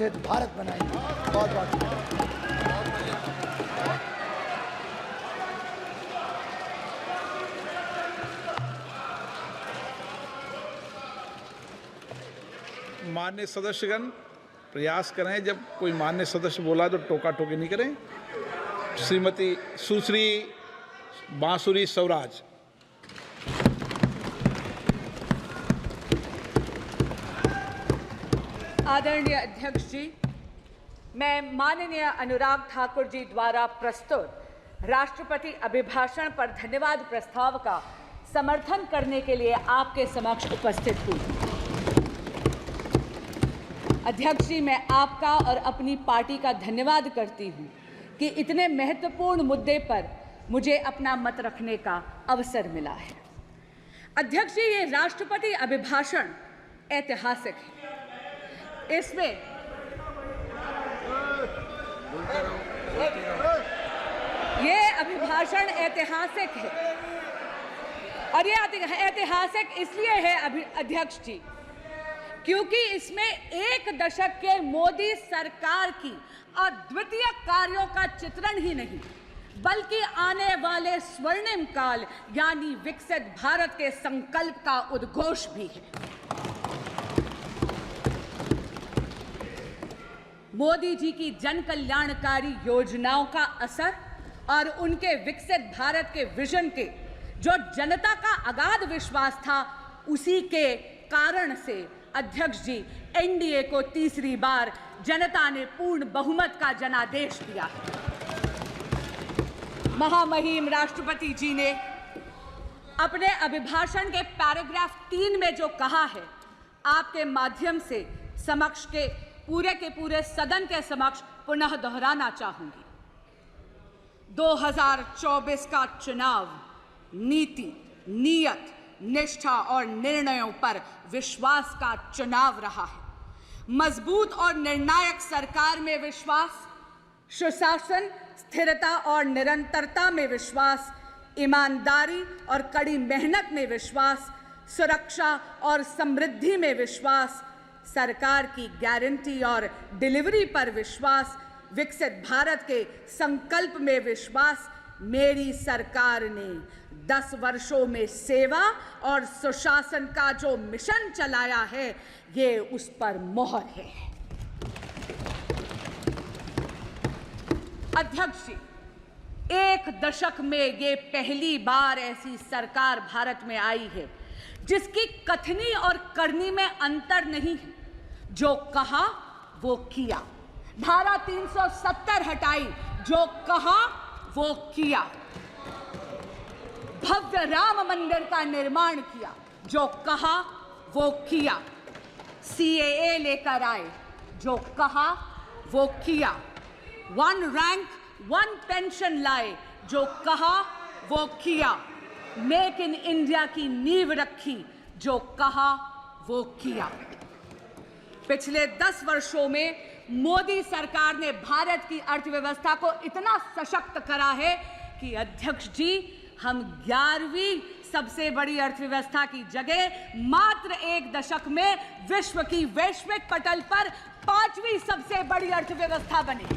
विकसित भारत बनाएंगे। बहुत बहुत शुक्रिया। मान्य सदस्यगण प्रयास करें, जब कोई मान्य सदस्य बोला तो टोका टोकी नहीं करें। श्रीमती सुश्री बांसुरी स्वराज। आदरणीय अध्यक्ष जी, मैं माननीय अनुराग ठाकुर जी द्वारा प्रस्तुत राष्ट्रपति अभिभाषण पर धन्यवाद प्रस्ताव का समर्थन करने के लिए आपके समक्ष उपस्थित हुई। अध्यक्ष जी, मैं आपका और अपनी पार्टी का धन्यवाद करती हूं कि इतने महत्वपूर्ण मुद्दे पर मुझे अपना मत रखने का अवसर मिला है। अध्यक्ष जी, ये राष्ट्रपति अभिभाषण ऐतिहासिक है। इसमें ये अभिभाषण ऐतिहासिक है और ये ऐतिहासिक इसलिए है अध्यक्ष जी क्योंकि इसमें एक दशक के मोदी सरकार की अद्वितीय कार्यों का चित्रण ही नहीं बल्कि आने वाले स्वर्णिम काल यानी विकसित भारत के संकल्प का उद्घोष भी है। मोदी जी की जन कल्याणकारी योजनाओं का असर और उनके विकसित भारत के विजन के जो जनता का अगाध विश्वास था, उसी के कारण से अध्यक्ष जी एनडीए को तीसरी बार जनता ने पूर्ण बहुमत का जनादेश दिया। महामहिम राष्ट्रपति जी ने अपने अभिभाषण के पैराग्राफ 3 में जो कहा है, आपके माध्यम से समक्ष के पूरे सदन के समक्ष पुनः दोहराना चाहूंगी। 2024 का चुनाव नीति, नियत, निष्ठा और निर्णयों पर विश्वास का चुनाव रहा है। मजबूत और निर्णायक सरकार में विश्वास, सुशासन, स्थिरता और निरंतरता में विश्वास, ईमानदारी और कड़ी मेहनत में विश्वास, सुरक्षा और समृद्धि में विश्वास, सरकार की गारंटी और डिलीवरी पर विश्वास, विकसित भारत के संकल्प में विश्वास। मेरी सरकार ने 10 वर्षों में सेवा और सुशासन का जो मिशन चलाया है, ये उस पर मोहर है। अध्यक्ष जी, एक दशक में ये पहली बार ऐसी सरकार भारत में आई है जिसकी कथनी और करनी में अंतर नहीं है। जो कहा वो किया। धारा 370 हटाई, जो कहा वो किया। भव्य राम मंदिर का निर्माण किया, जो कहा वो किया। सीएए लेकर आए, जो कहा वो किया। 1 रैंक 1 पेंशन लाए, जो कहा वो किया। मेक इन इंडिया की नींव रखी, जो कहा वो किया। पिछले 10 वर्षों में मोदी सरकार ने भारत की अर्थव्यवस्था को इतना सशक्त करा है कि अध्यक्ष जी, हम 11वीं सबसे बड़ी अर्थव्यवस्था की जगह मात्र 1 दशक में विश्व की वैश्विक पटल पर 5वीं सबसे बड़ी अर्थव्यवस्था बनी।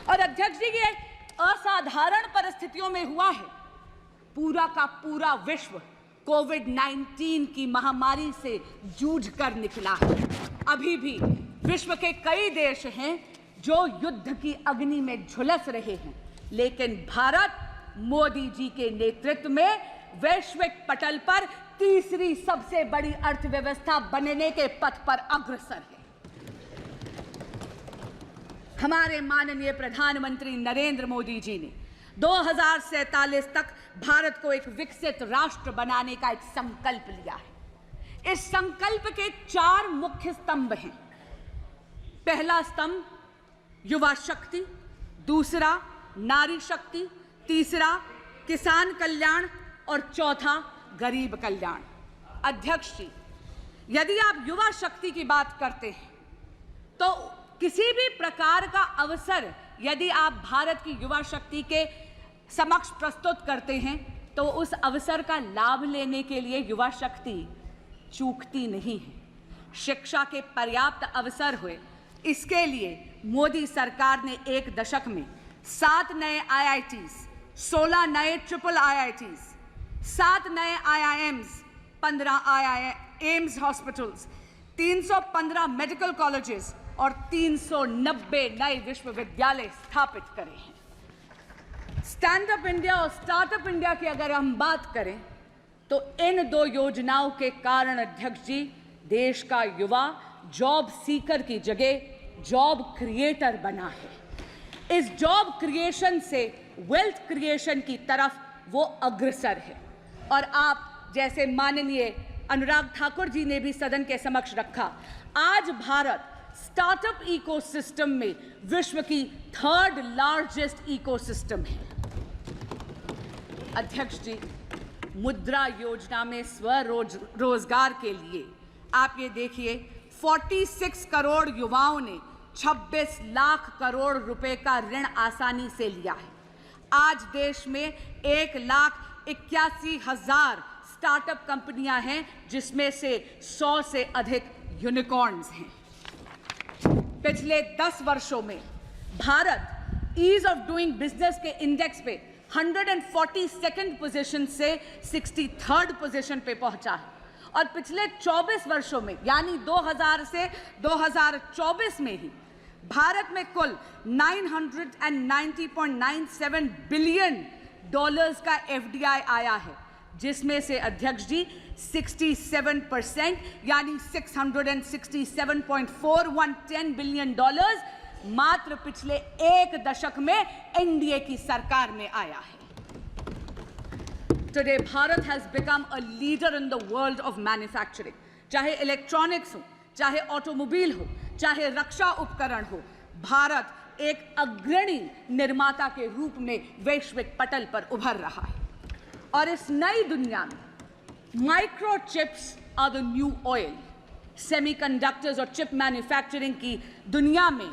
और अध्यक्ष जी, ये असाधारण परिस्थितियों में हुआ है। पूरा का पूरा विश्व कोविड-19 की महामारी से जूझ कर निकला है। अभी भी विश्व के कई देश हैं जो युद्ध की अग्नि में झुलस रहे हैं, लेकिन भारत मोदी जी के नेतृत्व में वैश्विक पटल पर तीसरी सबसे बड़ी अर्थव्यवस्था बनने के पथ पर अग्रसर है। हमारे माननीय प्रधानमंत्री नरेंद्र मोदी जी ने 2047 तक भारत को एक विकसित राष्ट्र बनाने का एक संकल्प लिया है। इस संकल्प के 4 मुख्य स्तंभ हैं। पहला स्तंभ युवा शक्ति, दूसरा नारी शक्ति, तीसरा किसान कल्याण और चौथा गरीब कल्याण। अध्यक्ष जी, यदि आप युवा शक्ति की बात करते हैं तो किसी भी प्रकार का अवसर यदि आप भारत की युवा शक्ति के समक्ष प्रस्तुत करते हैं तो उस अवसर का लाभ लेने के लिए युवा शक्ति चूकती नहीं है। शिक्षा के पर्याप्त अवसर हुए, इसके लिए मोदी सरकार ने एक दशक में 7 नए IITs, 16 नए ट्रिपल IITs, 7 नए IIMs, 15 AIIMS hospitals, 315 medical colleges और 390 नए विश्वविद्यालय स्थापित करे हैं। स्टैंड अप इंडिया और स्टार्टअप इंडिया की अगर हम बात करें तो इन 2 योजनाओं के कारण अध्यक्ष जी, देश का युवा जॉब सीकर की जगह जॉब क्रिएटर बना है। इस जॉब क्रिएशन से वेल्थ क्रिएशन की तरफ वो अग्रसर है। और आप जैसे माननीय अनुराग ठाकुर जी ने भी सदन के समक्ष रखा, आज भारत स्टार्टअप इकोसिस्टम में विश्व की 3rd लार्जेस्ट इकोसिस्टम है। अध्यक्ष जी, मुद्रा योजना में स्वरोजगार के लिए आप ये देखिए, 46 करोड़ युवाओं ने 26 लाख करोड़ रुपए का ऋण आसानी से लिया है। आज देश में 1,81,000 स्टार्टअप कंपनियां हैं, जिसमें से 100 से अधिक यूनिकॉर्न्स हैं। पिछले 10 वर्षों में Bharat ease of doing business के इंडेक्स पे 142nd पोजीशन से 63rd पोजीशन पे पहुंचा है। और पिछले 24 वर्षों में, यानी 2000 से 2024 में ही भारत में कुल $990.97 बिलियन का FDI आया है, जिसमें से अध्यक्ष जी 67% यानी $667.41 बिलियन मात्र पिछले 1 दशक में एनडीए की सरकार में आया है। Today, Bharat has become a leader in the world of manufacturing. चाहे इलेक्ट्रॉनिक्स हो, चाहे ऑटोमोबाइल हो, चाहे रक्षा उपकरण हो, भारत एक अग्रणी निर्माता के रूप में वैश्विक पटल पर उभर रहा है। और इस नई दुनिया में microchips are the new oil. Semiconductors और चिप मैन्युफैक्चरिंग की दुनिया में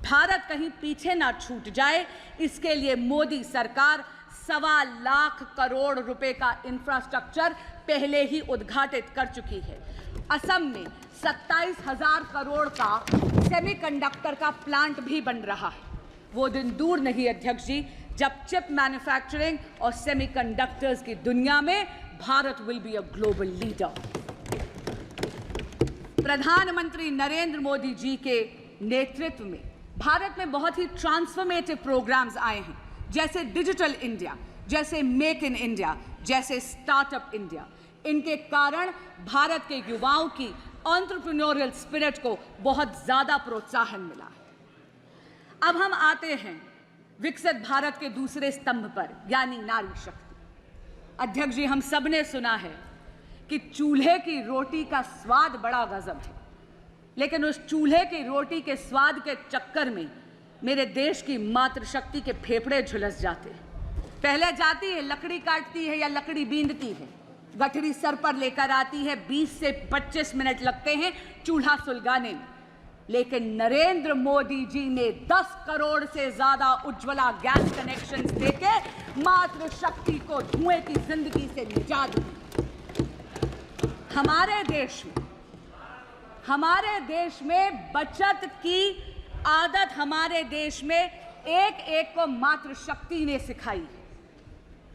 भारत कहीं पीछे ना छूट जाए, इसके लिए मोदी सरकार 1.25 लाख करोड़ रुपए का इंफ्रास्ट्रक्चर पहले ही उद्घाटित कर चुकी है। असम में 27,000 करोड़ का सेमीकंडक्टर का प्लांट भी बन रहा है। वो दिन दूर नहीं अध्यक्ष जी, जब चिप मैन्युफैक्चरिंग और सेमीकंडक्टर्स की दुनिया में Bharat will be a global leader. प्रधानमंत्री नरेंद्र मोदी जी के नेतृत्व में भारत में बहुत ही ट्रांसफॉर्मेटिव प्रोग्राम्स आए हैं, जैसे डिजिटल इंडिया, जैसे मेक इन इंडिया, जैसे स्टार्टअप इंडिया। इनके कारण भारत के युवाओं की एंटरप्रेन्योरियल स्पिरिट को बहुत ज्यादा प्रोत्साहन मिला है। अब हम आते हैं विकसित भारत के दूसरे स्तंभ पर, यानी नारी शक्ति। अध्यक्ष जी, हम सब ने सुना है कि चूल्हे की रोटी का स्वाद बड़ा गजब है, लेकिन उस चूल्हे की रोटी के स्वाद के चक्कर में मेरे देश की मातृशक्ति के फेफड़े झुलस जाते हैं। पहले जाती है, लकड़ी काटती है या लकड़ी बीनती है, गठरी सर पर लेकर आती है, 20 से 25 मिनट लगते हैं चूल्हा सुलगाने में। लेकिन नरेंद्र मोदी जी ने 10 करोड़ से ज्यादा उज्ज्वला गैस कनेक्शंस देके मातृशक्ति को धुएं की जिंदगी से निजात दी। हमारे देश में बचत की आदत हमारे देश में एक को मातृशक्ति ने सिखाई है।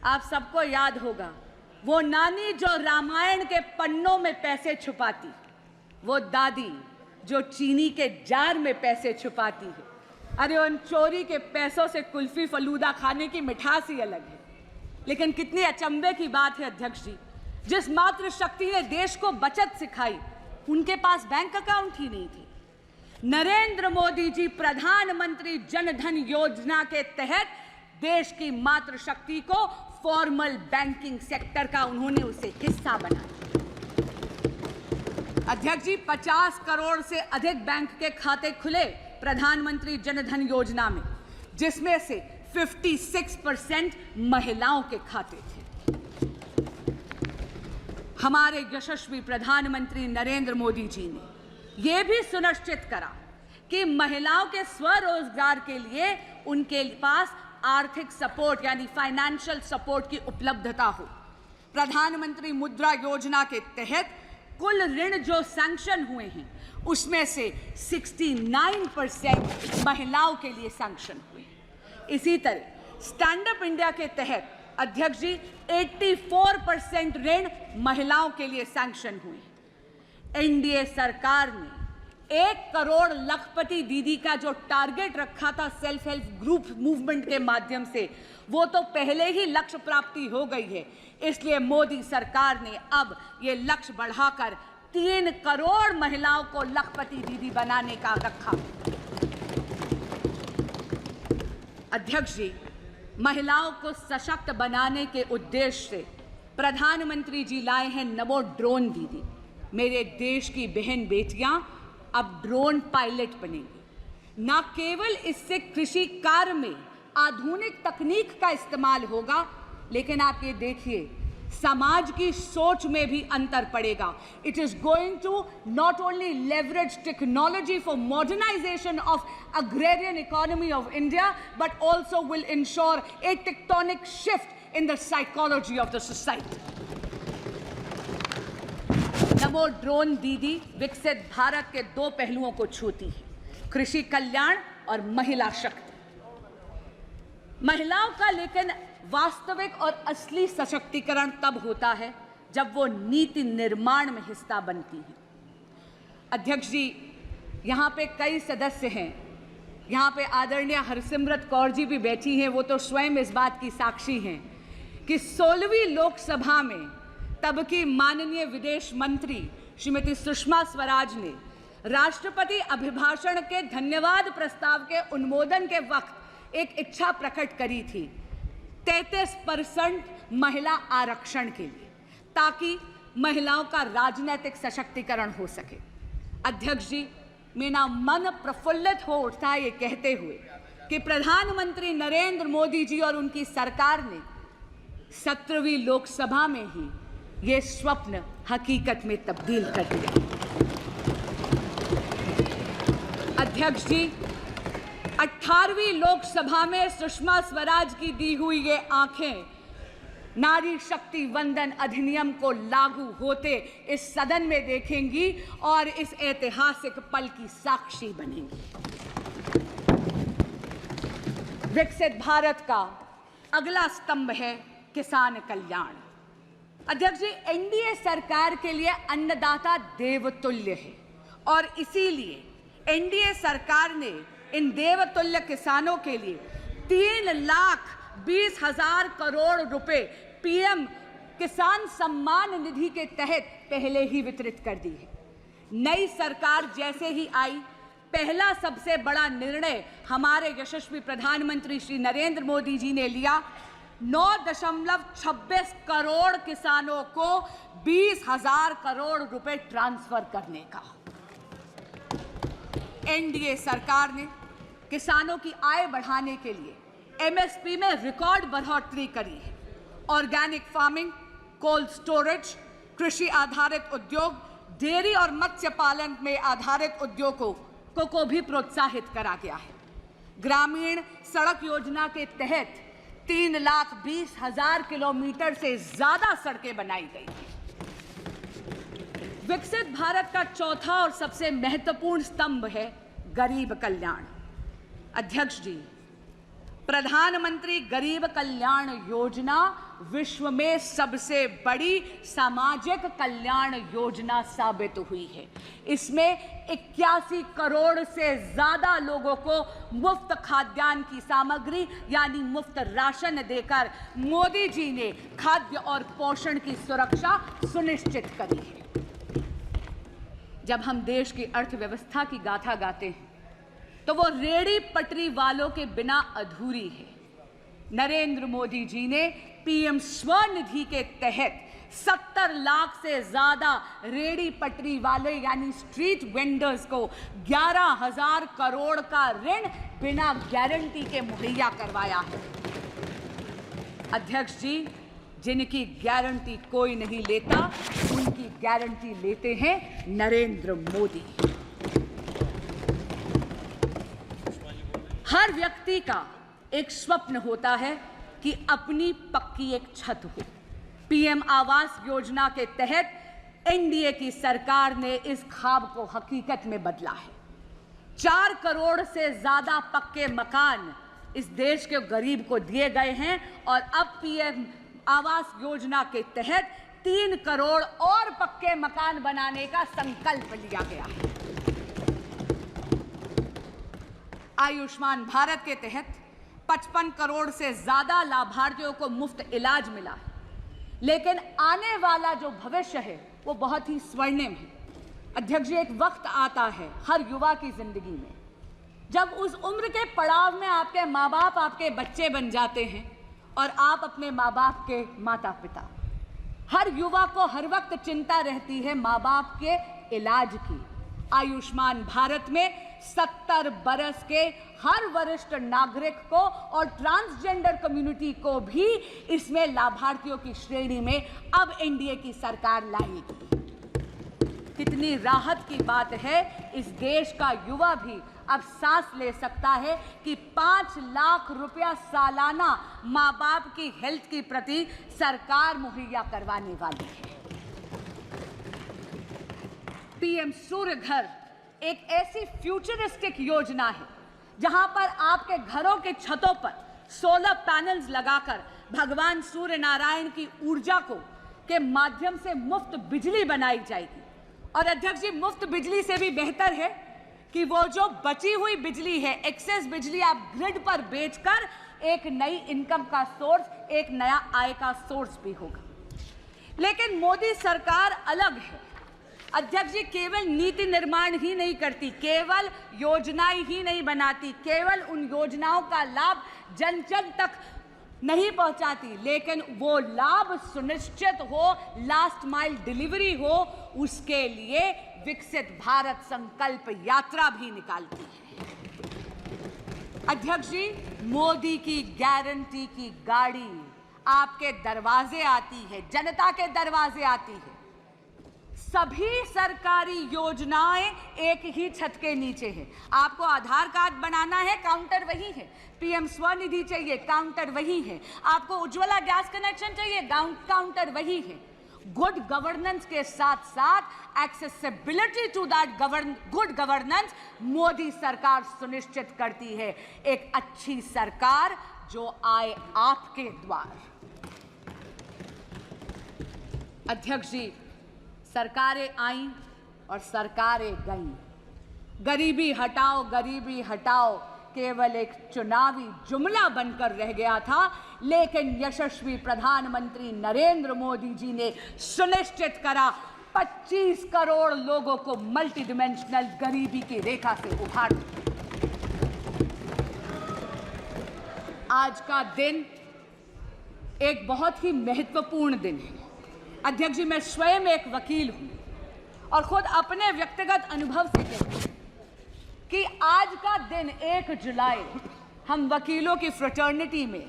आप सबको याद होगा वो नानी जो रामायण के पन्नों में पैसे छुपाती, वो दादी जो चीनी के जार में पैसे छुपाती है। अरे उन चोरी के पैसों से कुल्फी फलूदा खाने की मिठास ही अलग है। लेकिन कितनी अचंभे की बात है अध्यक्ष जी, जिस मातृशक्ति ने देश को बचत सिखाई, उनके पास बैंक अकाउंट ही नहीं थे। नरेंद्र मोदी जी प्रधानमंत्री जन धन योजना के तहत देश की मातृशक्ति को फॉर्मल बैंकिंग सेक्टर का उन्होंने उसे हिस्सा बनाया। अध्यक्ष जी, 50 करोड़ से अधिक बैंक के खाते खुले प्रधानमंत्री जन धन योजना में, जिसमें से 56% महिलाओं के खाते थे। हमारे यशस्वी प्रधानमंत्री नरेंद्र मोदी जी ने यह भी सुनिश्चित करा कि महिलाओं के स्वरोजगार के लिए उनके पास आर्थिक सपोर्ट यानी फाइनेंशियल सपोर्ट की उपलब्धता हो। प्रधानमंत्री मुद्रा योजना के तहत कुल ऋण जो सैंक्शन हुए हैं उसमें से 69% महिलाओं के लिए सैंक्शन हुए। इसी तरह स्टैंड अप इंडिया के तहत अध्यक्ष जी 84% ऋण महिलाओं के लिए सैंक्शन हुए। एनडीए सरकार ने 1 करोड़ लखपति दीदी का जो टारगेट रखा था सेल्फ हेल्प ग्रुप मूवमेंट के माध्यम से, वो तो पहले ही लक्ष्य प्राप्ति हो गई है। इसलिए मोदी सरकार ने अब ये लक्ष्य बढ़ाकर 3 करोड़ महिलाओं को लखपति दीदी बनाने का रखा। अध्यक्ष जी, महिलाओं को सशक्त बनाने के उद्देश्य से प्रधानमंत्री जी लाए हैं नमो ड्रोन दीदी। मेरे देश की बहन बेटियां अब ड्रोन पायलट बनेंगी। न केवल इससे कृषि कार्य में आधुनिक तकनीक का इस्तेमाल होगा, लेकिन आप ये देखिए समाज की सोच में भी अंतर पड़ेगा। It is going to not only leverage technology for modernisation of agrarian economy of India, but also will ensure a tectonic shift in the psychology of the society. NaMo drone दीदी विकसित भारत के 2 पहलुओं को छूती है, कृषि कल्याण और महिला शक्ति। महिलाओं का लेकिन वास्तविक और असली सशक्तिकरण तब होता है जब वो नीति निर्माण में हिस्सा बनती है। अध्यक्ष जी, यहाँ पे कई सदस्य हैं, यहाँ पे आदरणीय हरसिमरत कौर जी भी बैठी हैं, वो तो स्वयं इस बात की साक्षी हैं कि 16वीं लोकसभा में तब की माननीय विदेश मंत्री श्रीमती सुषमा स्वराज ने राष्ट्रपति अभिभाषण के धन्यवाद प्रस्ताव के अनुमोदन के वक्त एक इच्छा प्रकट करी थी 33% महिला आरक्षण के लिए, ताकि महिलाओं का राजनीतिक सशक्तिकरण हो सके। अध्यक्ष जी, मेरा मन प्रफुल्लित हो उठता है ये कहते हुए कि प्रधानमंत्री नरेंद्र मोदी जी और उनकी सरकार ने 17वीं लोकसभा में ही ये स्वप्न हकीकत में तब्दील कर दिया। अध्यक्ष जी, 18वीं लोकसभा में सुषमा स्वराज की दी हुई ये आंखें नारी शक्ति वंदन अधिनियम को लागू होते इस सदन में देखेंगी और इस ऐतिहासिक पल की साक्षी बनेंगी। विकसित भारत का अगला स्तंभ है किसान कल्याण। अध्यक्ष जी, एनडीए सरकार के लिए अन्नदाता देवतुल्य है और इसीलिए एनडीए सरकार ने इन देवतुल्य किसानों के लिए 3,20,000 करोड़ रुपए पीएम किसान सम्मान निधि के तहत पहले ही वितरित कर दी है। नई सरकार जैसे ही आई, पहला सबसे बड़ा निर्णय हमारे यशस्वी प्रधानमंत्री श्री नरेंद्र मोदी जी ने लिया 9.26 करोड़ किसानों को 20,000 करोड़ रुपए ट्रांसफर करने का। एनडीए सरकार ने किसानों की आय बढ़ाने के लिए एमएसपी में रिकॉर्ड बढ़ोतरी करी है। ऑर्गेनिक फार्मिंग, कोल्ड स्टोरेज, कृषि आधारित उद्योग, डेयरी और मत्स्य पालन में आधारित उद्योगों को भी प्रोत्साहित करा गया है। ग्रामीण सड़क योजना के तहत 3,20,000 किलोमीटर से ज्यादा सड़कें बनाई गई हैं। विकसित भारत का चौथा और सबसे महत्वपूर्ण स्तंभ है गरीब कल्याण। अध्यक्ष जी, प्रधानमंत्री गरीब कल्याण योजना विश्व में सबसे बड़ी सामाजिक कल्याण योजना साबित हुई है। इसमें 81 करोड़ से ज्यादा लोगों को मुफ्त खाद्यान्न की सामग्री यानी मुफ्त राशन देकर मोदी जी ने खाद्य और पोषण की सुरक्षा सुनिश्चित करी है। जब हम देश की अर्थव्यवस्था की गाथा गाते हैं तो वो रेड़ी पटरी वालों के बिना अधूरी है। नरेंद्र मोदी जी ने पीएम स्वनिधि के तहत 70 लाख से ज्यादा रेड़ी पटरी वाले यानी स्ट्रीट वेंडर्स को 11,000 करोड़ का ऋण बिना गारंटी के मुहैया करवाया है। अध्यक्ष जी, जिनकी गारंटी कोई नहीं लेता, उनकी गारंटी लेते हैं नरेंद्र मोदी। हर व्यक्ति का एक स्वप्न होता है कि अपनी पक्की एक छत हो। पीएम आवास योजना के तहत एनडीए की सरकार ने इस ख्वाब को हकीकत में बदला है। 4 करोड़ से ज्यादा पक्के मकान इस देश के गरीब को दिए गए हैं और अब पीएम आवास योजना के तहत 3 करोड़ और पक्के मकान बनाने का संकल्प लिया गया है। आयुष्मान भारत के तहत 55 करोड़ से ज्यादा लाभार्थियों को मुफ्त इलाज मिला है, लेकिन आने वाला जो भविष्य है वो बहुत ही स्वर्णिम है। अध्यक्ष जी, एक वक्त आता है हर युवा की जिंदगी में जब उस उम्र के पड़ाव में आपके माँ बाप आपके बच्चे बन जाते हैं और आप अपने माँ बाप के माता पिता। हर युवा को हर वक्त चिंता रहती है माँ बाप के इलाज की। आयुष्मान भारत में 70 बरस के हर वरिष्ठ नागरिक को और ट्रांसजेंडर कम्युनिटी को भी इसमें लाभार्थियों की श्रेणी में अब एनडीए की सरकार लाएगी। कितनी राहत की बात है, इस देश का युवा भी अब सांस ले सकता है कि 5 लाख रुपया सालाना माँ बाप की हेल्थ की प्रति सरकार मुहैया करवाने वाली है। पीएम सूर्य घर एक ऐसी फ्यूचरिस्टिक योजना है जहां पर आपके घरों के छतों पर सोलर पैनल्स लगाकर भगवान सूर्य नारायण की ऊर्जा को के माध्यम से मुफ्त बिजली बनाई जाएगी। और अध्यक्ष जी, मुफ्त बिजली से भी बेहतर है कि वो जो बची हुई बिजली है, एक्सेस बिजली, आप ग्रिड पर बेचकर एक नई इनकम का सोर्स, एक नया आय का सोर्स भी होगा। लेकिन मोदी सरकार अलग है। अध्यक्ष जी, केवल नीति निर्माण ही नहीं करती, केवल योजनाएं ही नहीं बनाती, केवल उन योजनाओं का लाभ जन जन तक नहीं पहुंचाती, लेकिन वो लाभ सुनिश्चित हो, लास्ट माइल डिलीवरी हो, उसके लिए विकसित भारत संकल्प यात्रा भी निकालती है। अध्यक्ष जी, मोदी की गारंटी की गाड़ी आपके दरवाजे आती है, जनता के दरवाजे आती है। सभी सरकारी योजनाएं एक ही छत के नीचे है। आपको आधार कार्ड बनाना है, काउंटर वही है। पीएम स्वनिधि चाहिए, काउंटर वही है। आपको उज्ज्वला गैस कनेक्शन चाहिए, काउंटर वही है। गुड गवर्नेंस के साथ साथ accessibility to that good governance Modi सरकार सुनिश्चित करती है। एक अच्छी सरकार जो आए आपके द्वार। अध्यक्ष जी, सरकारें आईं और सरकारें गईं। गरीबी हटाओ केवल एक चुनावी जुमला बनकर रह गया था, लेकिन यशस्वी प्रधानमंत्री नरेंद्र मोदी जी ने सुनिश्चित करा 25 करोड़ लोगों को मल्टी डिमेंशनल गरीबी की रेखा से उभार। आज का दिन एक बहुत ही महत्वपूर्ण दिन है। अध्यक्ष जी, मैं स्वयं एक वकील हूं और खुद अपने व्यक्तिगत अनुभव से कहती हूं कि आज का दिन 1 जुलाई हम वकीलों की फ्रेटर्निटी में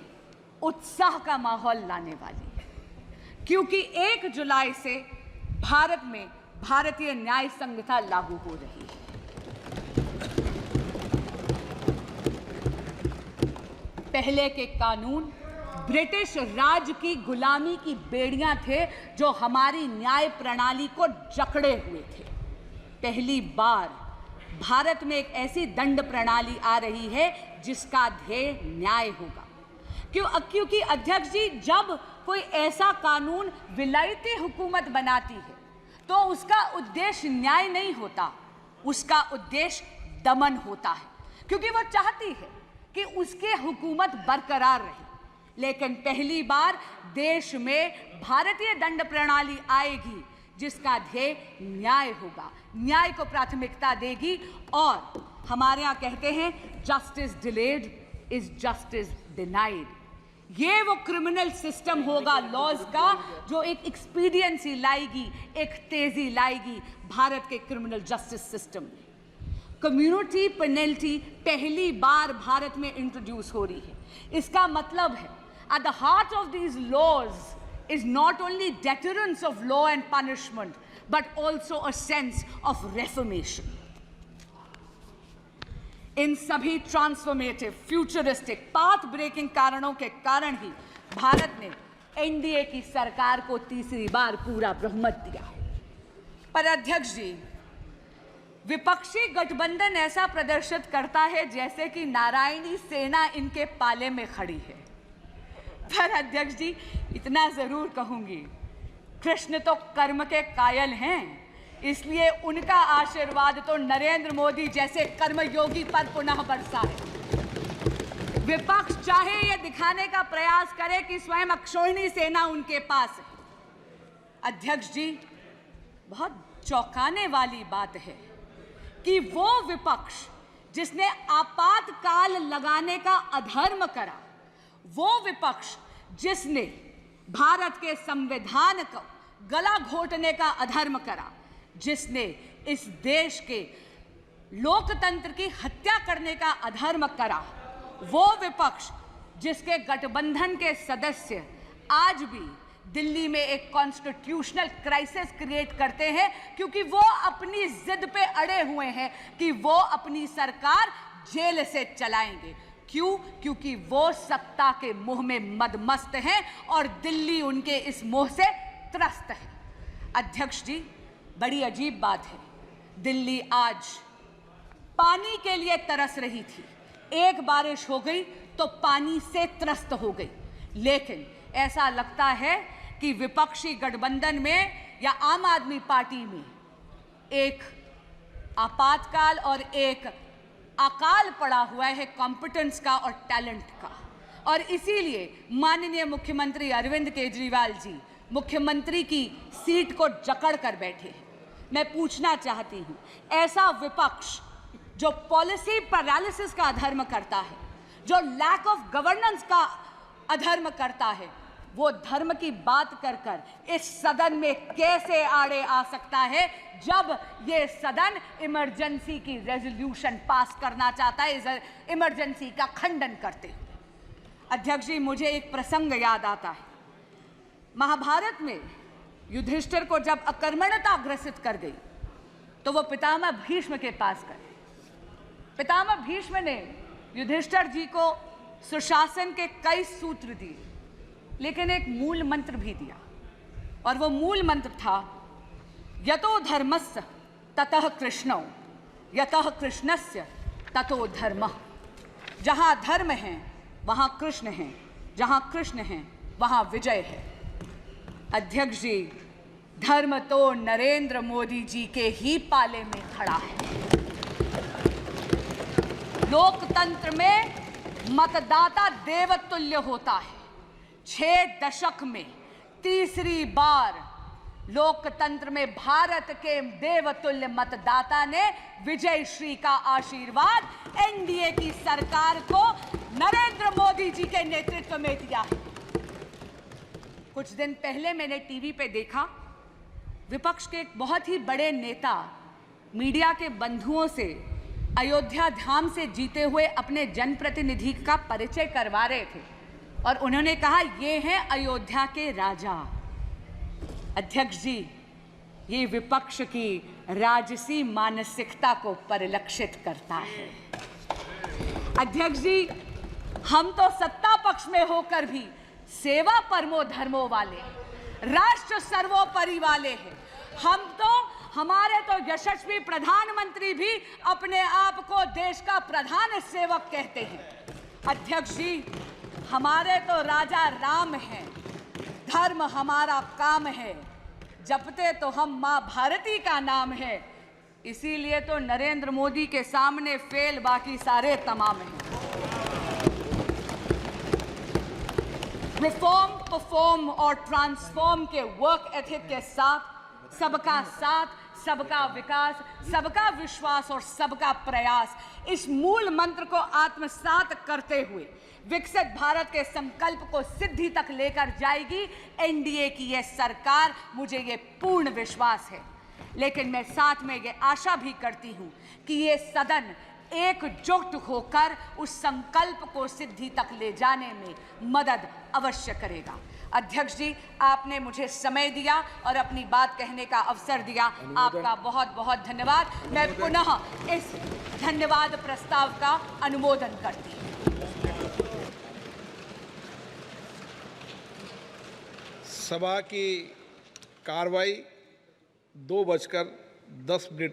उत्साह का माहौल लाने वाली है, क्योंकि 1 जुलाई से भारत में भारतीय न्याय संहिता लागू हो रही है। पहले के कानून ब्रिटिश राज की गुलामी की बेड़ियां थे जो हमारी न्याय प्रणाली को जकड़े हुए थे। पहली बार भारत में एक ऐसी दंड प्रणाली आ रही है जिसका ध्येय न्याय होगा। क्योंकि अध्यक्ष जी, जब कोई ऐसा कानून विलायती हुकूमत बनाती है तो उसका उद्देश्य न्याय नहीं होता, उसका उद्देश्य दमन होता है, क्योंकि वो चाहती है कि उसकी हुकूमत बरकरार रहे। लेकिन पहली बार देश में भारतीय दंड प्रणाली आएगी जिसका ध्येय न्याय होगा, न्याय को प्राथमिकता देगी। और हमारे यहाँ कहते हैं justice delayed is justice denied. ये वो क्रिमिनल सिस्टम होगा लॉज का जो एक एक्सपीडियंसी लाएगी, एक तेजी लाएगी भारत के क्रिमिनल जस्टिस सिस्टम में। कम्युनिटी पेनल्टी पहली बार भारत में इंट्रोड्यूस हो रही है। इसका मतलब है at the heart of these laws is not only deterrence of law and punishment but also a sense of reformation. इन सभी ट्रांसफॉर्मेटिव, फ्यूचरिस्टिक, पाथ ब्रेकिंग कारणों के कारण ही भारत ने एनडीए की सरकार को तीसरी बार पूरा बहुमत दिया है। पर अध्यक्ष जी, विपक्षी गठबंधन ऐसा प्रदर्शित करता है जैसे कि नारायणी सेना इनके पाले में खड़ी है। पर अध्यक्ष जी, इतना जरूर कहूंगी, कृष्ण तो कर्म के कायल हैं, इसलिए उनका आशीर्वाद तो नरेंद्र मोदी जैसे कर्मयोगी पर पुनः बरसा है। विपक्ष चाहे ये दिखाने का प्रयास करे कि स्वयं अक्षोहिणी सेना उनके पास है। अध्यक्ष जी, बहुत चौंकाने वाली बात है कि वो विपक्ष जिसने आपातकाल लगाने का अधर्म करा, वो विपक्ष जिसने भारत के संविधान को गला घोटने का अधर्म करा, जिसने इस देश के लोकतंत्र की हत्या करने का अधर्म करा, वो विपक्ष जिसके गठबंधन के सदस्य आज भी दिल्ली में एक कॉन्स्टिट्यूशनल क्राइसिस क्रिएट करते हैं, क्योंकि वो अपनी जिद पे अड़े हुए हैं कि वो अपनी सरकार जेल से चलाएंगे। क्यों? क्योंकि वो सत्ता के मोह में मदमस्त हैं और दिल्ली उनके इस मोह से त्रस्त है। अध्यक्ष जी, बड़ी अजीब बात है, दिल्ली आज पानी के लिए तरस रही थी, एक बारिश हो गई तो पानी से त्रस्त हो गई। लेकिन ऐसा लगता है कि विपक्षी गठबंधन में या आम आदमी पार्टी में एक आपातकाल और एक अकाल पड़ा हुआ है कॉम्पिटेंस का और टैलेंट का, और इसीलिए माननीय मुख्यमंत्री अरविंद केजरीवाल जी मुख्यमंत्री की सीट को जकड़ कर बैठे हैं। मैं पूछना चाहती हूं, ऐसा विपक्ष जो पॉलिसी पैरालिसिस का अधर्म करता है, जो लैक ऑफ गवर्नेंस का अधर्म करता है, वो धर्म की बात कर कर इस सदन में कैसे आड़े आ सकता है जब ये सदन इमरजेंसी की रेजोल्यूशन पास करना चाहता है, इस इमरजेंसी का खंडन करते हुए। अध्यक्ष जी, मुझे एक प्रसंग याद आता है। महाभारत में युधिष्ठिर को जब अकर्मण्यता ग्रसित कर गई तो वो पितामह भीष्म के पास गए। पितामह भीष्म ने युधिष्ठिर जी को सुशासन के कई सूत्र दिए, लेकिन एक मूल मंत्र भी दिया, और वो मूल मंत्र था यतो धर्मस्य ततः कृष्णो, यतः कृष्णस्य ततो धर्मः। जहां धर्म है वहां कृष्ण है, जहां कृष्ण है वहां विजय है। अध्यक्ष जी, धर्म तो नरेंद्र मोदी जी के ही पाले में खड़ा है। लोकतंत्र में मतदाता देवतुल्य होता है। 6 दशक में तीसरी बार लोकतंत्र में भारत के देवतुल्य मतदाता ने विजय श्री का आशीर्वाद एनडीए की सरकार को नरेंद्र मोदी जी के नेतृत्व में दिया है। कुछ दिन पहले मैंने टीवी पे देखा, विपक्ष के एक बहुत ही बड़े नेता मीडिया के बंधुओं से अयोध्या धाम से जीते हुए अपने जनप्रतिनिधि का परिचय करवा रहे थे, और उन्होंने कहा ये हैं अयोध्या के राजा। अध्यक्ष जी, ये विपक्ष की राजसी मानसिकता को परिलक्षित करता है। अध्यक्ष जी, हम तो सत्ता पक्ष में होकर भी सेवा परमो धर्मो वाले, राष्ट्र सर्वोपरि वाले हैं। हमारे तो यशस्वी प्रधानमंत्री भी अपने आप को देश का प्रधान सेवक कहते हैं। अध्यक्ष जी, हमारे तो राजा राम हैं, धर्म हमारा काम है, जपते तो हम माँ भारती का नाम है, इसीलिए तो नरेंद्र मोदी के सामने फेल बाकी सारे तमाम हैं। रिफॉर्म, परफॉर्म और ट्रांसफॉर्म के वर्क एथिक के साथ सबका विकास, सबका विश्वास और सबका प्रयास, इस मूल मंत्र को आत्मसात करते हुए विकसित भारत के संकल्प को सिद्धि तक लेकर जाएगी एनडीए की यह सरकार, मुझे ये पूर्ण विश्वास है। लेकिन मैं साथ में ये आशा भी करती हूँ कि ये सदन एकजुट होकर उस संकल्प को सिद्धि तक ले जाने में मदद अवश्य करेगा। अध्यक्ष जी, आपने मुझे समय दिया और अपनी बात कहने का अवसर दिया, आपका बहुत बहुत धन्यवाद। मैं पुनः इस धन्यवाद प्रस्ताव का अनुमोदन करती हूँ। सभा की कार्रवाई 2:10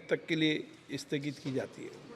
तक के लिए स्थगित की जाती है।